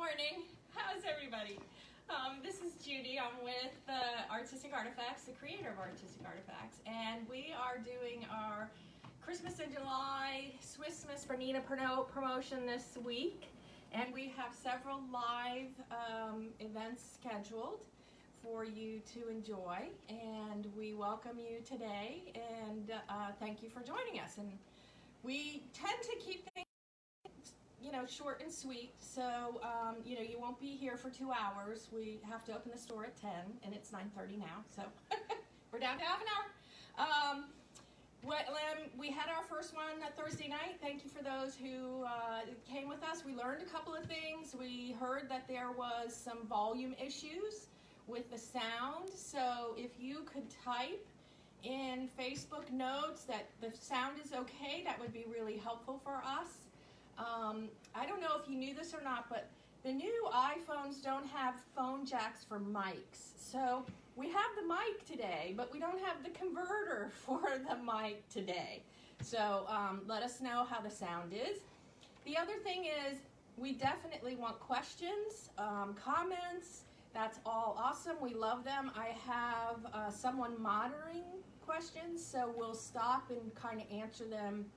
morning. How's everybody? This is Judy. I'm with Artistic Artifacts, the creator of Artistic Artifacts, and we are doing our Christmas in July Swiss Miss Bernina Pernod promotion this week, and we have several live events scheduled for you to enjoy, and we welcome you today, and thank you for joining us. And we tend to keep things short and sweet, so you won't be here for 2 hours. We have to open the store at 10, and it's 9:30 now, so we're down to half an hour. We had our first one Thursday night. Thank you for those who came with us. We learned a couple of things. We heard that there was some volume issues with the sound, so if you could type in Facebook notes that the sound is okay, that would be really helpful for us. I don't know if you knew this or not, but the new iPhones don't have phone jacks for mics. So we have the mic today, but we don't have the converter for the mic today. So let us know how the sound is. The other thing is we definitely want questions, comments. That's all awesome. We love them. I have someone monitoring questions, so we'll stop and kind of answer them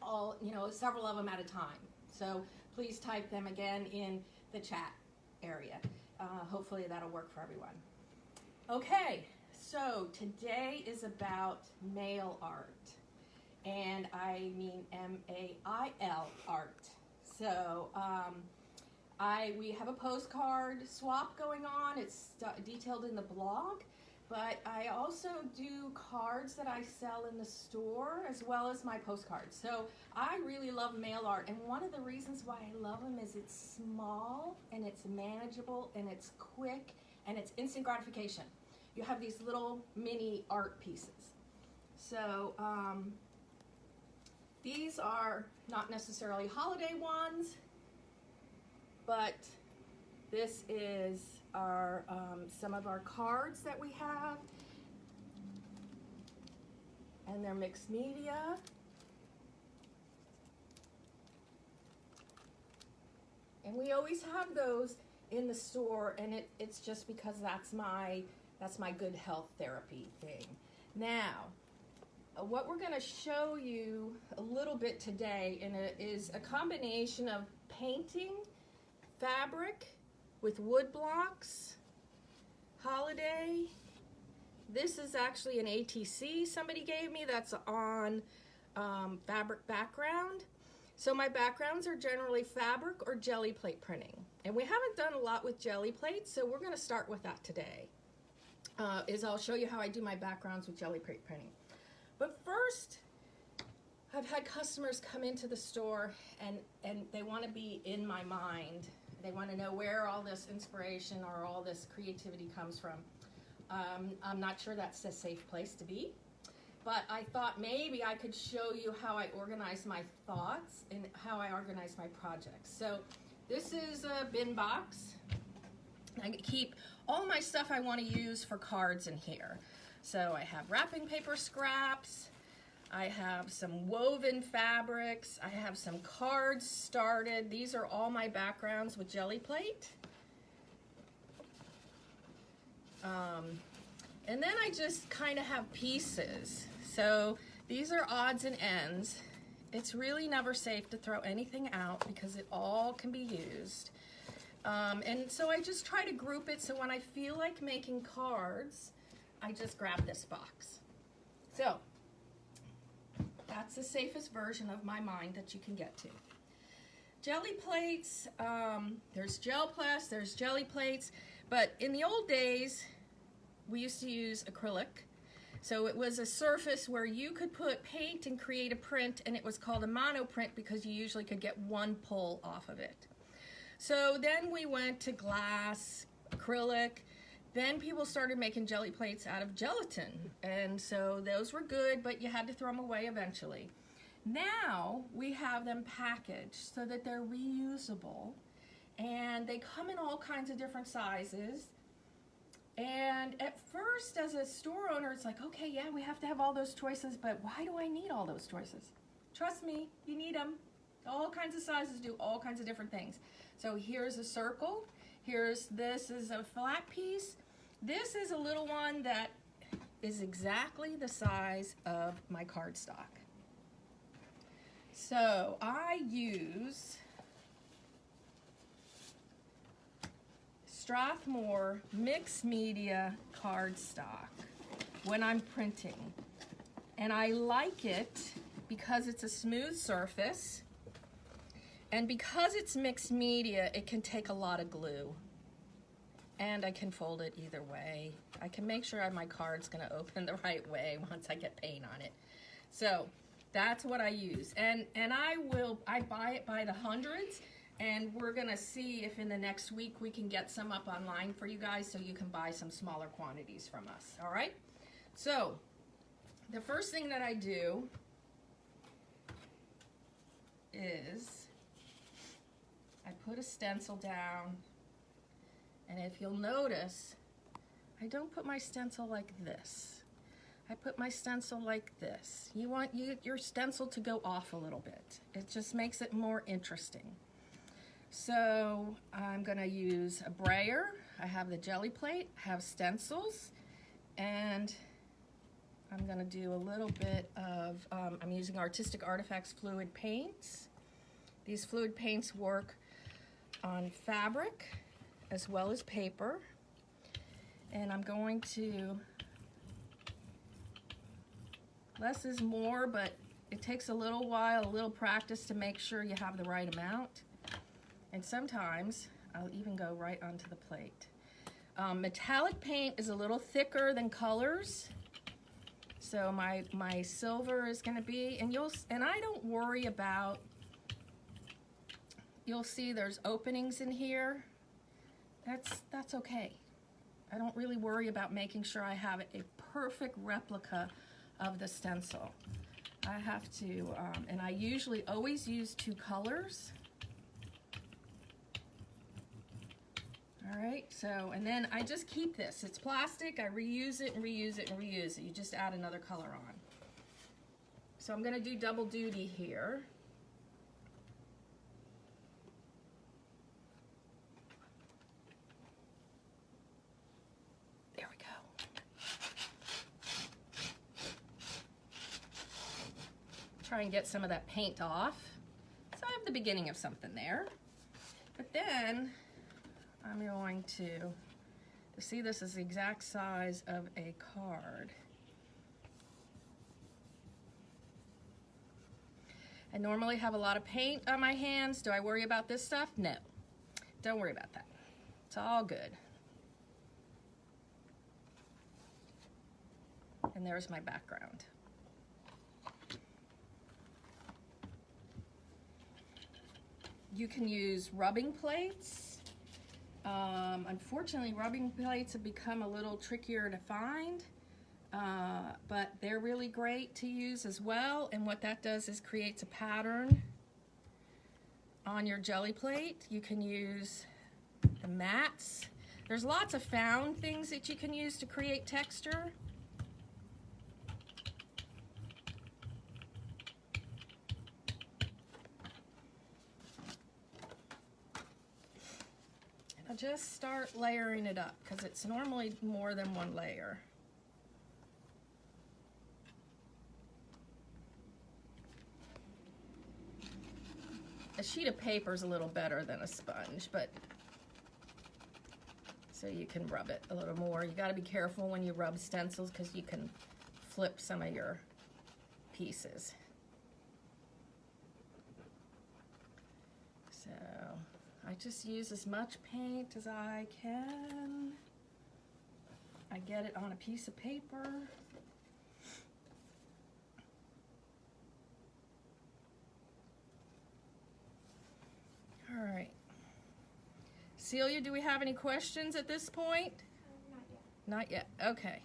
all, several of them at a time. So please type them again in the chat area. Hopefully that'll work for everyone. Okay, so today is about mail art, and I mean M-A-I-L art. So we have a postcard swap going on. It's detailed in the blog. But I also do cards that I sell in the store as well as my postcards. So I really love mail art, and one of the reasons why I love them is it's small and it's manageable and it's quick and it's instant gratification. You have these little mini art pieces. So these are not necessarily holiday ones, but this is our some of our cards that we have, and they're mixed media. And we always have those in the store, and it's just because that's my good health therapy thing. Now, what we're going to show you a little bit today is a combination of painting, fabric, with wood blocks, holiday. This is actually an ATC somebody gave me that's on fabric background. So my backgrounds are generally fabric or jelly plate printing. And we haven't done a lot with jelly plates, so we're gonna start with that today. I'll show you how I do my backgrounds with jelly plate printing. But first, I've had customers come into the store and they wanna be in my mind. They want to know where all this inspiration or all this creativity comes from. I'm not sure that's a safe place to be, but I thought maybe I could show you how I organize my thoughts and how I organize my projects. So this is a bin box. I keep all my stuff I want to use for cards in here. So I have wrapping paper scraps. I have some woven fabrics. I have some cards started. These are all my backgrounds with jelly plate. And then I just kind of have pieces. So these are odds and ends. It's really never safe to throw anything out because it all can be used. And so I just try to group it so when I feel like making cards, I just grab this box. So that's the safest version of my mind that you can get to. Jelly plates, there's gel plus, there's jelly plates, but in the old days, we used to use acrylic. So it was a surface where you could put paint and create a print, and it was called a monoprint because you usually could get one pull off of it. So then we went to glass, acrylic. Then people started making jelly plates out of gelatin, and so those were good, but you had to throw them away eventually. Now we have them packaged so that they're reusable, and they come in all kinds of different sizes. And at first, as a store owner, it's like, okay, yeah, we have to have all those choices, but why do I need all those choices? Trust me, you need them. All kinds of sizes do all kinds of different things. So here's a circle. This is a flat piece. This is a little one that is exactly the size of my cardstock. So I use Strathmore mixed media cardstock when I'm printing. And I like it because it's a smooth surface, and because it's mixed media, it can take a lot of glue. And I can fold it either way. I can make sure my card's gonna open the right way once I get paint on it. So that's what I use. And I buy it by the hundreds, and we're gonna see if in the next week we can get some up online for you guys so you can buy some smaller quantities from us, all right? So the first thing that I do is I put a stencil down, and if you'll notice, I don't put my stencil like this. I put my stencil like this. You want your stencil to go off a little bit. It just makes it more interesting. So I'm gonna use a brayer. I have the jelly plate, I have stencils, and I'm gonna do a little bit of, I'm using Artistic Artifacts fluid paints. These fluid paints work on fabric as well as paper. And I'm going to, less is more, but it takes a little while, a little practice to make sure you have the right amount. And sometimes I'll even go right onto the plate. Metallic paint is a little thicker than colors. So my silver is gonna be, and I don't worry about, you'll see there's openings in here. That's okay. I don't really worry about making sure I have a perfect replica of the stencil. I have to, and I usually always use 2 colors. All right, so, and then I just keep this. It's plastic, I reuse it and reuse it and reuse it. You just add another color on. So I'm gonna do double duty here. There we go. Try and get some of that paint off. So I have the beginning of something there. But then, I'm going to see, this is the exact size of a card. I normally have a lot of paint on my hands. Do I worry about this stuff? No, don't worry about that. It's all good. And there's my background. You can use rubbing plates. Unfortunately, rubbing plates have become a little trickier to find, but they're really great to use as well. And what that does is creates a pattern on your jelly plate. You can use the mats. There's lots of found things that you can use to create texture. Just start layering it up because it's normally more than 1 layer. A sheet of paper is a little better than a sponge, but so you can rub it a little more. You got to be careful when you rub stencils because you can flip some of your pieces. So I just use as much paint as I can. I get it on a piece of paper. All right. Celia, do we have any questions at this point? Not yet. Not yet. Okay.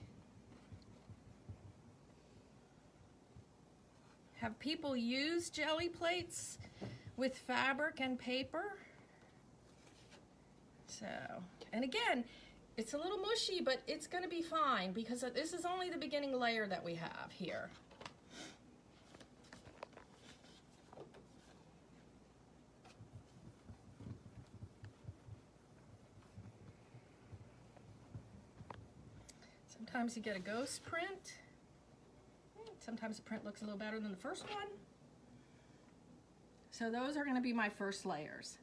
Have people used jelly plates with fabric and paper? So, and again, it's a little mushy, but it's going to be fine because this is only the beginning layer that we have here. Sometimes you get a ghost print. Sometimes the print looks a little better than the first one. So those are going to be my first layers.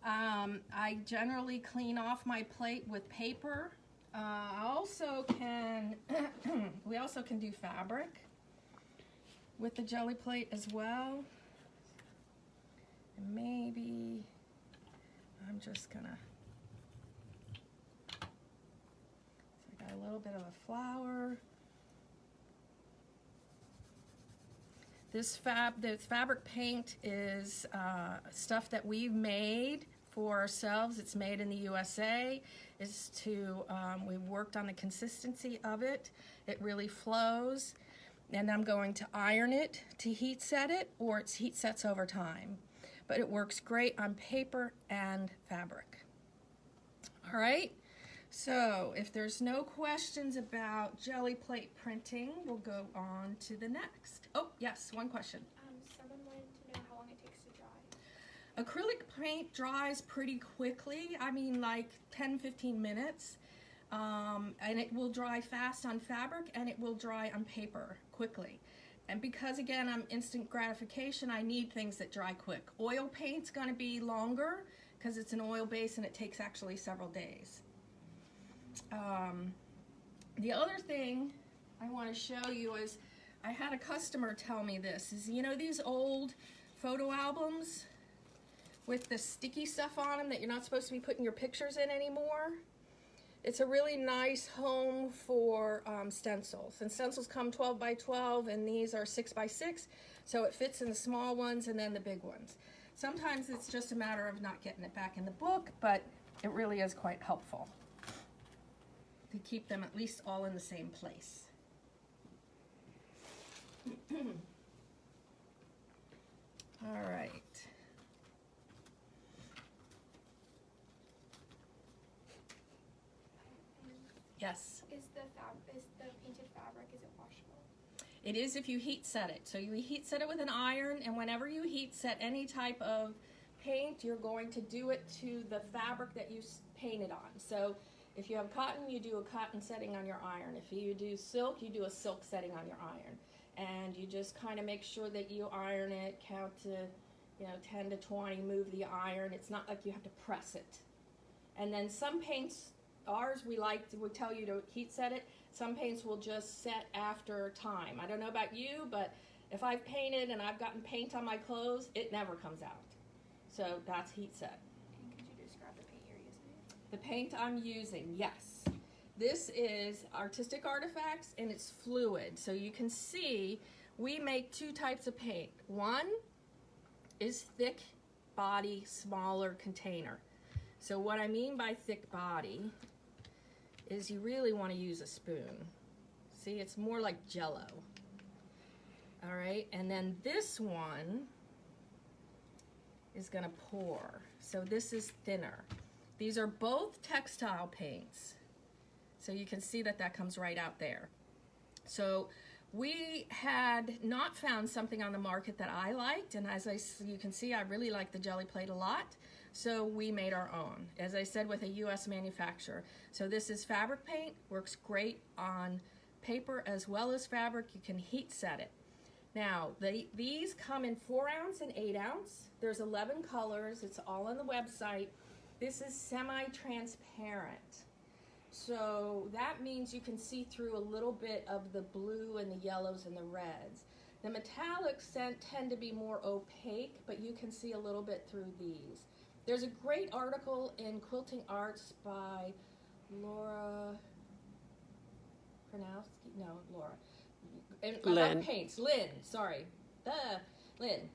I generally clean off my plate with paper. I also can, we also can do fabric with the jelly plate as well. And maybe I'm just gonna, so I got a little bit of a flower. This fabric paint is stuff that we've made for ourselves. It's made in the USA. We've worked on the consistency of it. It really flows. And I'm going to iron it to heat set it, or it heat sets over time. But it works great on paper and fabric. All right, so if there's no questions about jelly plate printing, we'll go on to the next. Oh, yes, one question. Someone wanted to know how long it takes to dry. Acrylic paint dries pretty quickly. I mean, like 10-15 minutes. And it will dry fast on fabric, and it will dry on paper quickly. And because, again, I'm instant gratification, I need things that dry quick. Oil paint's going to be longer because it's an oil base and it takes actually several days. The other thing I want to show you is, I had a customer tell me this, is, you know, these old photo albums with the sticky stuff on them that you're not supposed to be putting your pictures in anymore? It's a really nice home for stencils. And stencils come 12 by 12, and these are 6 by 6, so it fits in the small ones and then the big ones. Sometimes it's just a matter of not getting it back in the book, but it really is quite helpful to keep them at least all in the same place. All right. Yes. Is the painted fabric, is it washable? It is if you heat set it. So you heat set it with an iron, and whenever you heat set any type of paint, you're going to do it to the fabric that you painted on. So if you have cotton, you do a cotton setting on your iron. If you do silk, you do a silk setting on your iron. And you just kind of make sure that you iron it, count to, 10 to 20, move the iron. It's not like you have to press it. And then some paints, ours, we tell you to heat set it. Some paints will just set after time. I don't know about you, but if I've painted and I've gotten paint on my clothes, it never comes out. So that's heat set. And could you describe the paint you're using? The paint I'm using, yes. This is Artistic Artifacts, and it's fluid. So you can see we make two types of paint. One is thick body, smaller container. So what I mean by thick body is you really want to use a spoon. See, it's more like Jello. All right, and then this one is gonna pour. So this is thinner. These are both textile paints. So you can see that comes right out there. So we had not found something on the market that I liked, and as you can see, I really like the jelly plate a lot. So we made our own, as I said, with a US manufacturer. So this is fabric paint, works great on paper as well as fabric. You can heat set it. Now, these come in 4-ounce and 8-ounce. There's 11 colors, it's all on the website. This is semi-transparent. So that means you can see through a little bit of the blue and the yellows and the reds. The metallics tend to be more opaque, but you can see a little bit through these. There's a great article in Quilting Arts by Laura Pronowski? No, Laura. Lynn. Paints. Lynn, sorry. Lynn.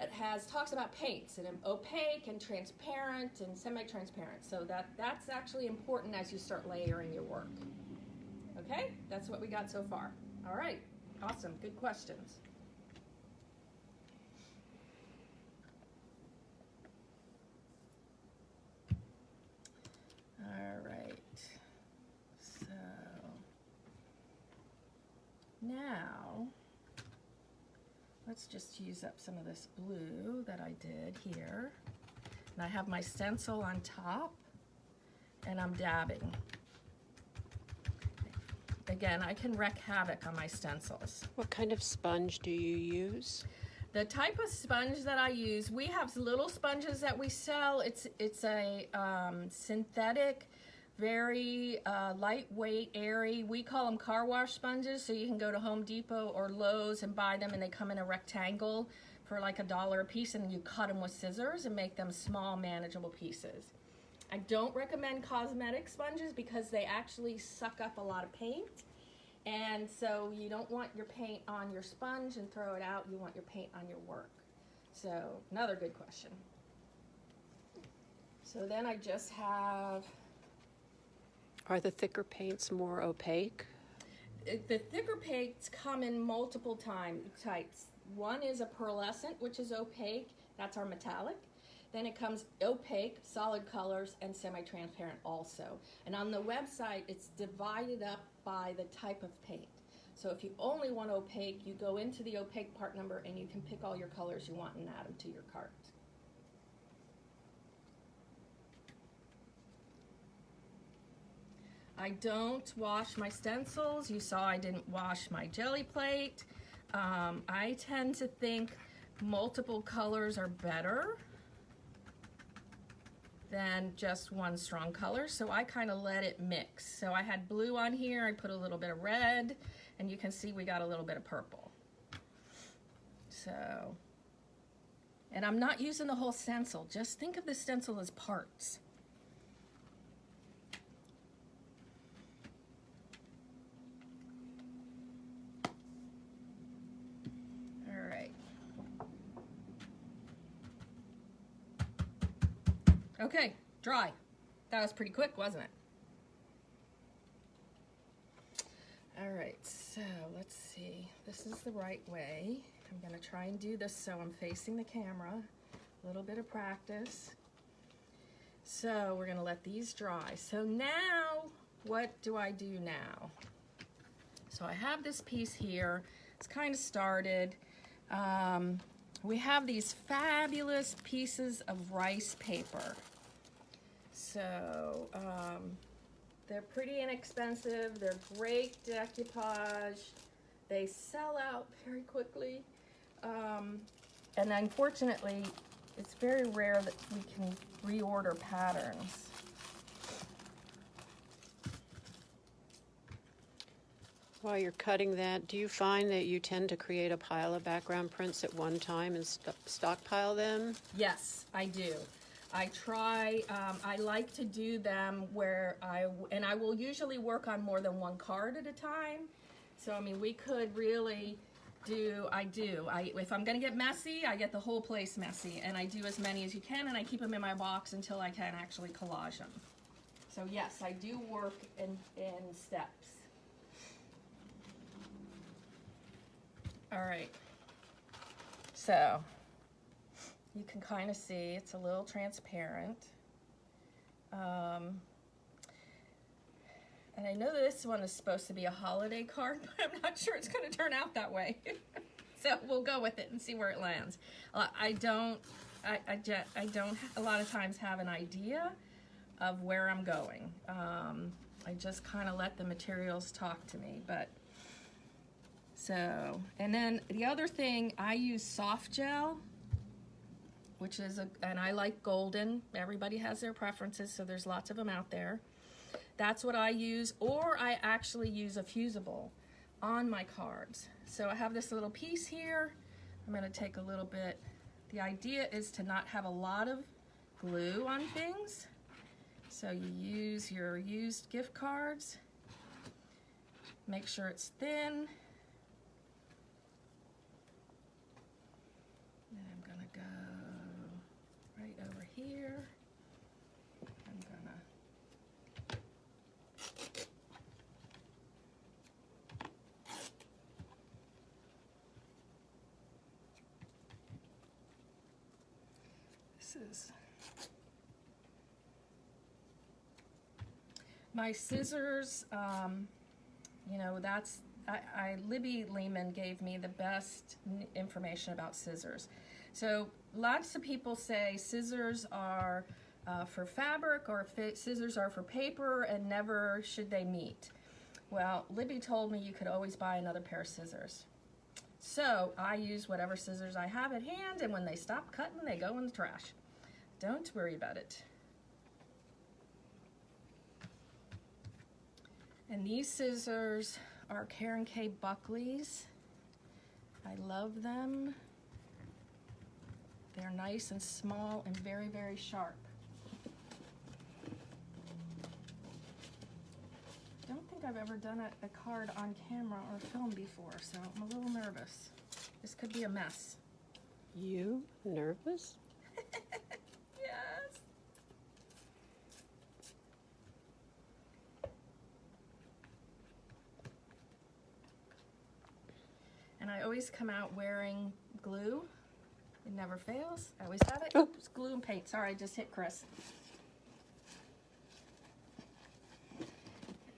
That talks about paints and opaque and transparent and semi-transparent. So that's actually important as you start layering your work. Okay, that's what we got so far. All right, awesome, good questions. All right, so now let's just use up some of this blue that I did here. And I have my stencil on top, and I'm dabbing. again, I can wreak havoc on my stencils. What kind of sponge do you use? The type of sponge that I use, we have little sponges that we sell. It's a synthetic, very lightweight, airy. We call them car wash sponges, so you can go to Home Depot or Lowe's and buy them, and they come in a rectangle for like $1 a piece, and you cut them with scissors and make them small, manageable pieces. I don't recommend cosmetic sponges because they actually suck up a lot of paint. And so you don't want your paint on your sponge and throw it out. You want your paint on your work. So another good question. So then I just have... Are the thicker paints more opaque? The thicker paints come in multiple types. One is a pearlescent, which is opaque. That's our metallic. Then it comes opaque, solid colors, and semi-transparent also. And on the website, it's divided up by the type of paint. So if you only want opaque, you go into the opaque part number and you can pick all your colors you want and add them to your cart. I don't wash my stencils. You saw I didn't wash my jelly plate. I tend to think multiple colors are better than just one strong color, so I kind of let it mix. So I had blue on here, I put a little bit of red, and you can see we got a little bit of purple. So, and I'm not using the whole stencil, just think of the stencil as parts. All right. Okay, dry. That was pretty quick, wasn't it? All right, so let's see. This is the right way. I'm gonna try and do this so I'm facing the camera. A little bit of practice. So we're gonna let these dry. So now, what do I do now? So I have this piece here. It's kind of started. We have these fabulous pieces of rice paper. So they're pretty inexpensive. They're great decoupage. They sell out very quickly. And unfortunately, it's very rare that we can reorder patterns. While you're cutting that, do you find that you tend to create a pile of background prints at one time and stockpile them? Yes, I do. I try, I like to do them where I will usually work on more than one card at a time. So, I mean, we could really if I'm gonna get messy, I get the whole place messy, and I do as many as you can, and I keep them in my box until I can actually collage them. So yes, I do work in steps. All right, so you can kind of see it's a little transparent. And I know that this one is supposed to be a holiday card, but I'm not sure it's going to turn out that way. So we'll go with it and see where it lands. I don't a lot of times have an idea of where I'm going. I just kind of let the materials talk to me. But so, and then the other thing, I use soft gel, which is and I like golden. Everybody has their preferences, so there's lots of them out there. That's what I use, or I actually use a fusible on my cards. So I have this little piece here. I'm gonna take a little bit. The idea is to not have a lot of glue on things. So you use your used gift cards. Make sure it's thin. And I'm gonna go right over here. I'm gonna my scissors, you know, Libby Lehman gave me the best information about scissors. So lots of people say scissors are for fabric or scissors are for paper and never should they meet. Well, Libby told me you could always buy another pair of scissors. So I use whatever scissors I have at hand, and when they stop cutting, they go in the trash. Don't worry about it. And these scissors are Karen K. Buckley's. I love them. They're nice and small and very, very sharp. Don't think I've ever done a card on camera or film before, so I'm a little nervous. This could be a mess. You nervous? Yes. And I always come out wearing glue. It never fails. I always have it. Oh. It's glue and paint. Sorry, I just hit Chris.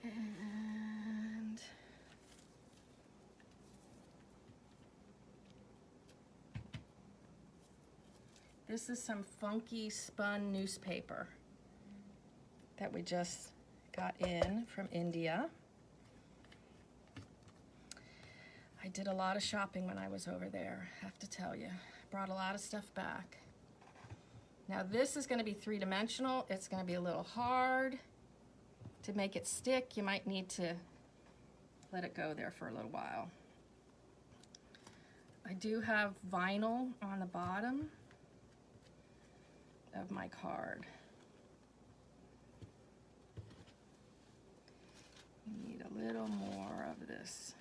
And this is some funky spun newspaper that we just got in from India. I did a lot of shopping when I was over there, I have to tell you. Brought a lot of stuff back. Now this is going to be three-dimensional. It's going to be a little hard to make it stick. You might need to let it go there for a little while. I do have vinyl on the bottom of my card. You need a little more of this.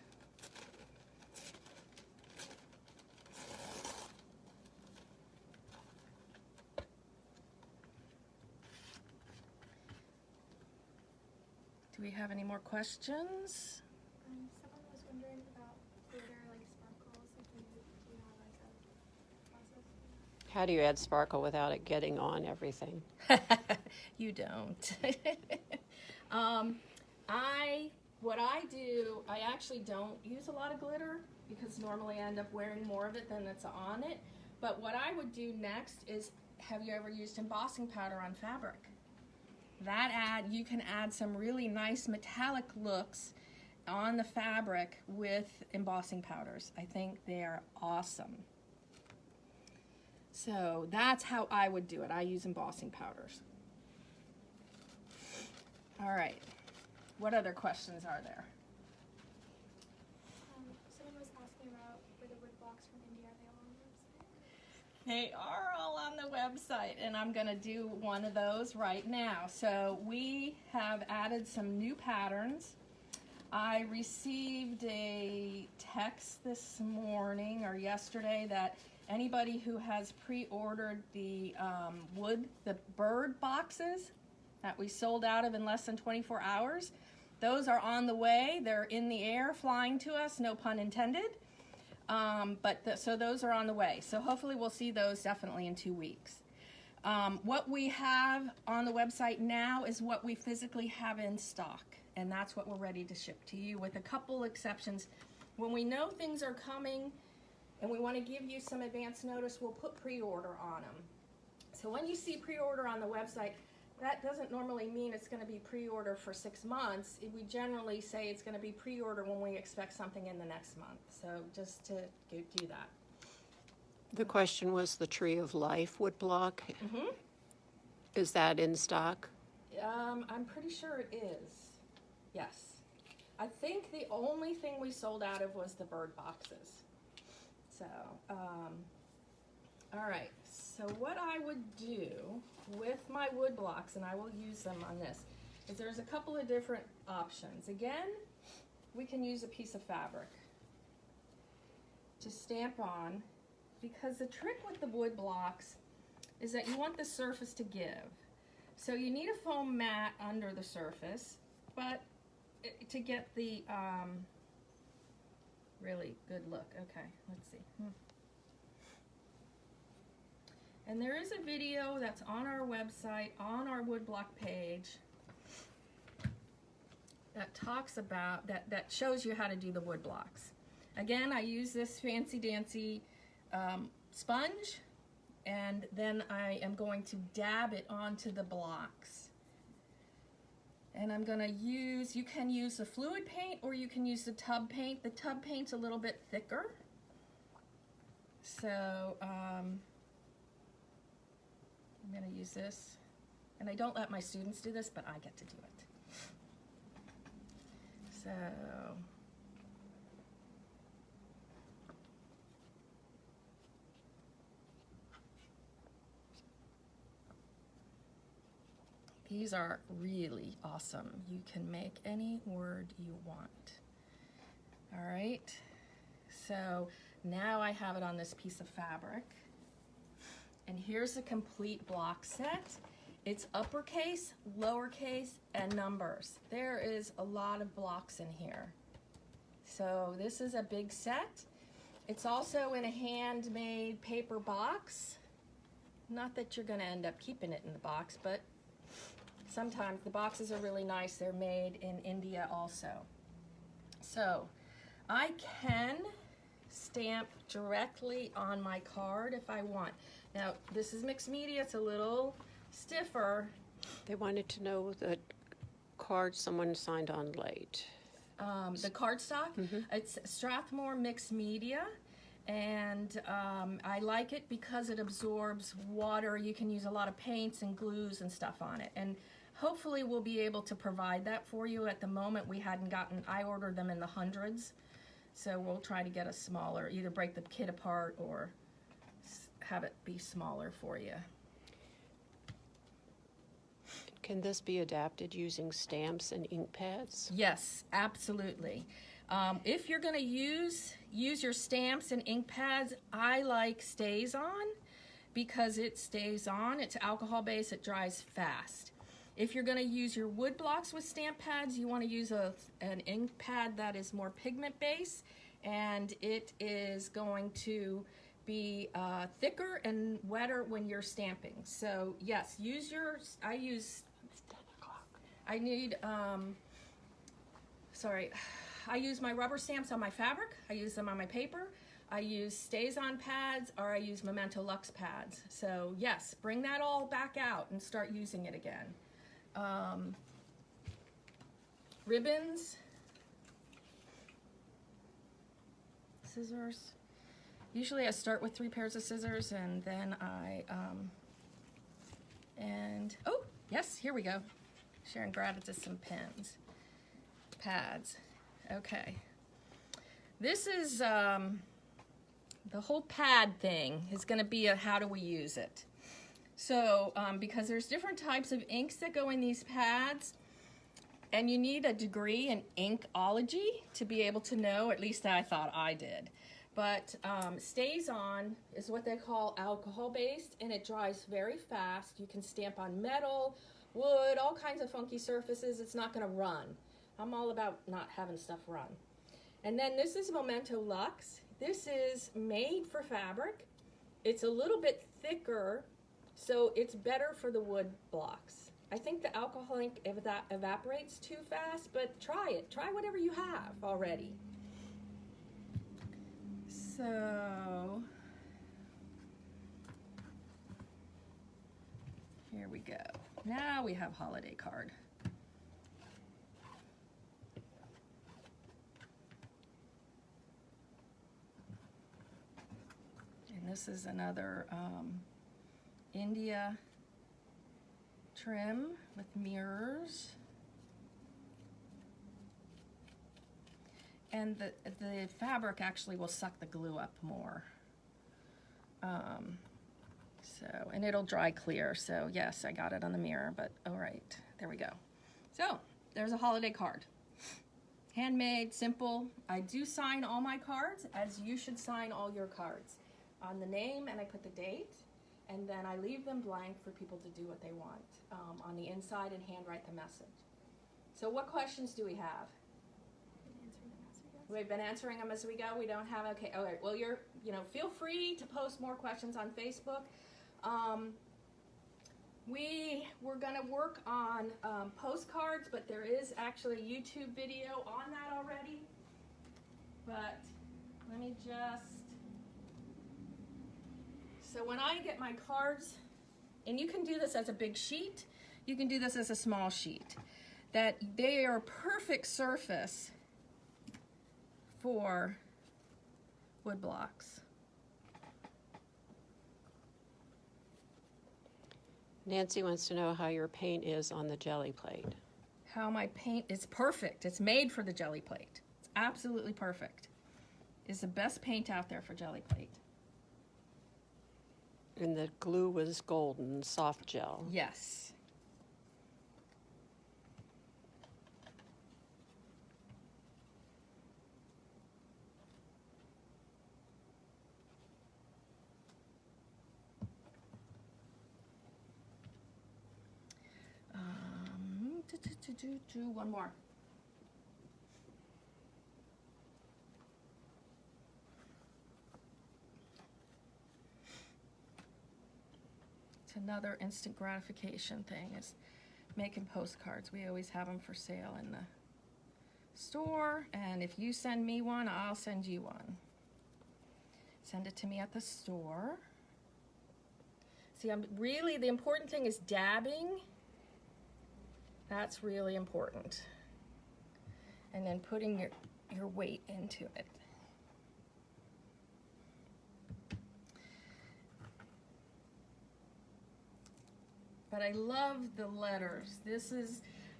Do we have any more questions? Someone was wondering about glitter, like sparkles. If you have like a process. How do you add sparkle without it getting on everything? You don't. What I do, I actually don't use a lot of glitter because normally I end up wearing more of it than that's on it. But what I would do next is, have you ever used embossing powder on fabric? You can add some really nice metallic looks on the fabric with embossing powders. I think they are awesome. So that's how I would do it. I use embossing powders. All right. What other questions are there? Someone was asking about were the wood blocks from India, are they all on the website? They are all on the website, and I'm going to do one of those right now. So we have added some new patterns. I received a text this morning or yesterday that anybody who has pre-ordered the bird boxes that we sold out of in less than 24 hours, those are on the way. They're in the air, flying to us, no pun intended. So those are on the way. So hopefully we'll see those definitely in 2 weeks. What we have on the website now is what we physically have in stock, and that's what we're ready to ship to you, with a couple exceptions. When we know things are coming and we want to give you some advance notice, we'll put pre-order on them. So when you see pre-order on the website, that doesn't normally mean it's going to be pre-order for 6 months. We generally say it's going to be pre-order when we expect something in the next month. So just to do that. The question was the Tree of Life wood block. Mm-hmm. Is that in stock? I'm pretty sure it is. Yes. I think the only thing we sold out of was the bird boxes. So, all right. So what I would do with my wood blocks, and I will use them on this, is there's a couple of different options. Again, we can use a piece of fabric to stamp on, because the trick with the wood blocks is that you want the surface to give. So you need a foam mat under the surface, but to get the really good look. Okay, let's see. And there is a video that's on our website, on our woodblock page, that talks about, that shows you how to do the wood blocks. Again, I use this fancy dancy sponge, and then I am going to dab it onto the blocks. And I'm gonna use, you can use the fluid paint or you can use the tub paint. The tub paint's a little bit thicker. So I'm gonna use this. And I don't let my students do this, but I get to do it. So, these are really awesome. You can make any word you want. All right, so now I have it on this piece of fabric. And here's a complete block set. It's uppercase, lowercase, and numbers. There is a lot of blocks in here. So this is a big set. It's also in a handmade paper box. Not that you're gonna end up keeping it in the box, but sometimes the boxes are really nice. They're made in India also. So I can stamp directly on my card if I want. Now this is mixed media, it's a little stiffer. They wanted to know the card someone signed on late. The cardstock, it's Strathmore mixed media, and I like it because it absorbs water. You can use a lot of paints and glues and stuff on it, and hopefully we'll be able to provide that for you. At the moment we hadn't gotten, I ordered them in the hundreds, so we'll try to get a smaller, either break the kit apart or have it be smaller for you. Can this be adapted using stamps and ink pads? Yes, absolutely. If you're going to use your stamps and ink pads, I like Stays On because it stays on. It's alcohol based, it dries fast. If you're going to use your wood blocks with stamp pads, you want to use an ink pad that is more pigment based, and it is going to be thicker and wetter when you're stamping. So yes, use your, I use my rubber stamps on my fabric, I use them on my paper, I use Stays On pads, or I use Memento Luxe pads. So yes, bring that all back out and start using it again. Ribbons, scissors. Usually I start with 3 pairs of scissors and then oh, yes, here we go. Sharon grabbed us some pads. Okay. This is, the whole pad thing is gonna be a how do we use it. So, because there's different types of inks that go in these pads, and you need a degree in inkology to be able to know, at least I thought I did. But Stays On is what they call alcohol-based, and it dries very fast. You can stamp on metal, wood, all kinds of funky surfaces. It's not gonna run. I'm all about not having stuff run. And then this is Memento Luxe. This is made for fabric. It's a little bit thicker, so it's better for the wood blocks. I think the alcohol ink evaporates too fast, but try it. Try whatever you have already. So, here we go. Now we have holiday card. And this is another India trim with mirrors. And the fabric actually will suck the glue up more. And it'll dry clear. So yes, I got it on the mirror, but all right, there we go. So there's a holiday card. Handmade, simple. I do sign all my cards, as you should sign all your cards. On the name, and I put the date, and then I leave them blank for people to do what they want on the inside and handwrite the message. So what questions do we have? We've been answering them as we go. We don't have, okay, all right. Well, feel free to post more questions on Facebook. We're gonna work on postcards, but there is actually a YouTube video on that already. But let me so when I get my cards, and you can do this as a big sheet, you can do this as a small sheet. that they are a perfect surface for wood blocks. Nancy wants to know how your paint is on the jelly plate. How my paint is perfect. It's made for the jelly plate. It's absolutely perfect. It's the best paint out there for jelly plate. And the glue was golden, soft gel. Yes. One more. It's another instant gratification thing, is making postcards. We always have them for sale in the store, and if you send me one, I'll send you one. Send it to me at the store. See, the important thing is dabbing. That's really important. And then putting your weight into it. But I love the letters.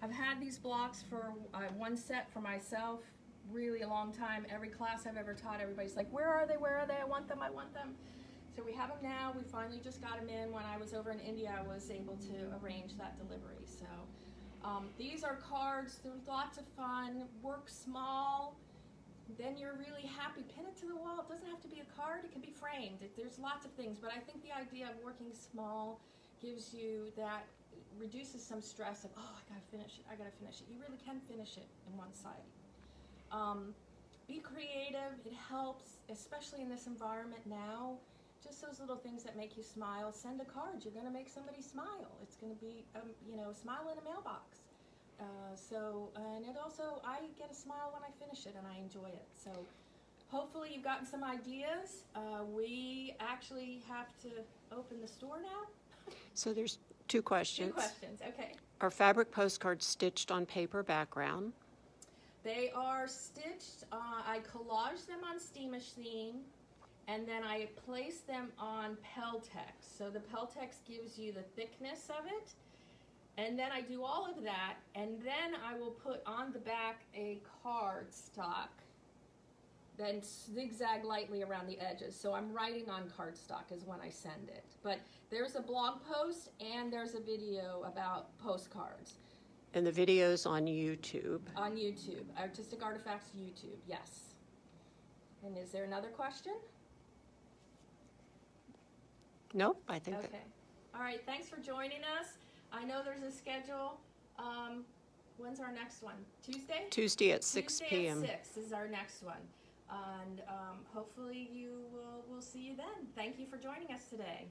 I've had these blocks for one set for myself really a long time. Every class I've ever taught, everybody's like, where are they, where are they? I want them, I want them. So we have them now. We finally just got them in. When I was over in India, I was able to arrange that delivery. So these are cards. They're lots of fun. Work small. Then you're really happy. Pin it to the wall. It doesn't have to be a card. It can be framed. There's lots of things. But I think the idea of working small gives you that, reduces some stress of, oh, I gotta finish it. I gotta finish it. You really can finish it in one side. Be creative. It helps, especially in this environment now. Just those little things that make you smile. Send a card. You're going to make somebody smile. It's going to be, a smile in a mailbox. And it also, I get a smile when I finish it, and I enjoy it. So hopefully you've gotten some ideas. We actually have to open the store now. So there's two questions. Two questions, okay. Are fabric postcards stitched on paper background? They are stitched. I collage them on Steam Machine. And then I place them on Peltex. So the Peltex gives you the thickness of it. And then I do all of that. And then I will put on the back a cardstock, then zigzag lightly around the edges. So I'm writing on cardstock is when I send it. But there's a blog post and there's a video about postcards. And the video's on YouTube. On YouTube. Artistic Artifacts YouTube, yes. And is there another question? Nope, I think Okay. All right, thanks for joining us. I know there's a schedule. When's our next one? Tuesday? Tuesday at 6 Tuesday p.m. at 6 is our next one. And hopefully we'll see you then. Thank you for joining us today.